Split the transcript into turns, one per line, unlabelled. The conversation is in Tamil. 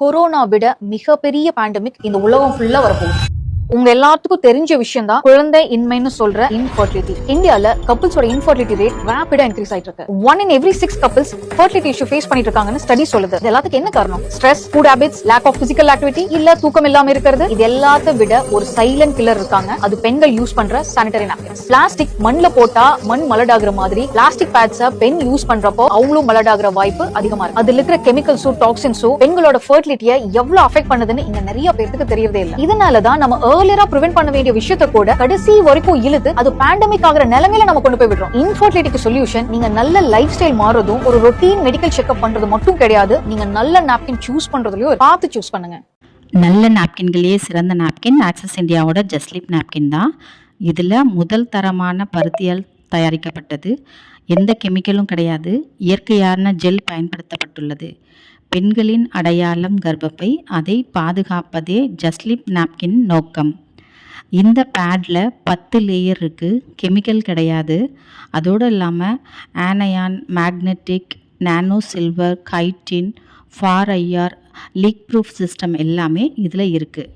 கொரோனா விட மிகப்பெரிய பேண்டமிக் இந்த உலகம் ஃபுல்லா வரப்போகுது. உங்க எல்லாத்துக்கும் தெரிஞ்ச விஷயம் தான் குழந்தை இன்மைன்னு சொல்ற இன்ஃபர்டிலிட்டி. இந்தியால கப்பிள்ஸோட இன்ஃபர்டிலிட்டி ரேட் ரேபிடா இன்க்ரீஸ் ஆயிட்டு இருக்கு. 1 in every 6 couples fertility issue face பண்ணிட்டு இருக்காங்கன்னு ஸ்டடி சொல்லுது. இது எல்லாத்துக்கும் என்ன காரணம்? Stress, food habits, lack of physical activity, இல்ல தூக்கம் இல்லாம இருக்கிறது. இது எல்லாத்த விட ஒரு சைலண்ட் கில்லர் இருக்காங்க. அது பெண்கள் யூஸ் பண்ற சானிட்டரி நாப்கின்ஸ். பிளாஸ்டிக் மண்ல போட்டா மண் மலடாகிற மாதிரி பிளாஸ்டிக் பேட்ஸ பெண் யூஸ் பண்றப்போ அவங்களும் மலடாகிற வாய்ப்பு அதிகமா இருக்கு. அதுல இருக்கிற கெமிக்கல்ஸும் டாக்ஸின்ஸும் பெண்களோட ஃபர்டிலிட்டியை எவ்வளவு அஃபெக்ட் பண்ணுதுன்னு இங்க நிறைய பேருக்கு தெரியறதே இல்ல. இதனாலதான் நம்ம ஏர்லியரா பிரிவென்ட் பண்ண வேண்டிய விஷயத்தை கூட கடைசி வரைக்கும் இழுத்து அது பேண்டமிக் ஆகிற நிலைமையில நம்ம கொண்டு போய் விடுறோம். இன்ஃபர்டிலிட்டிக்கு சொல்யூஷன் நீங்க நல்ல லைஃப் ஸ்டைல் மாறதும் ஒரு ரொட்டீன் மெடிக்கல் செக்அப் பண்றது மட்டும் கிடையாது. நீங்க நல்ல நாப்கின் சூஸ் பண்றதுலயும் பார்த்து சூஸ் பண்ணுங்க.
நல்ல நாப்கின்களே சிறந்த நாப்கின் ஆக்சஸ் இந்தியாவோட ஜஸ்லிப் நாப்கின் தான். இதில் முதல் தரமான பருத்தியால் தயாரிக்கப்பட்டது. எந்த கெமிக்கலும் கிடையாது. இயற்கையான ஜெல் பயன்படுத்தப்பட்டுள்ளது. பெண்களின் அடையாளம் கர்ப்பப்பை, அதை பாதுகாப்பதே ஜஸ்லிப் நாப்கின் நோக்கம். இந்த பேடில் 10 லேயர் இருக்குது. கெமிக்கல் கிடையாது. அதோடு இல்லாமல் anion, magnetic, nano silver, chitin, for IR, league proof system எல்லாமே இதில் இருக்குது.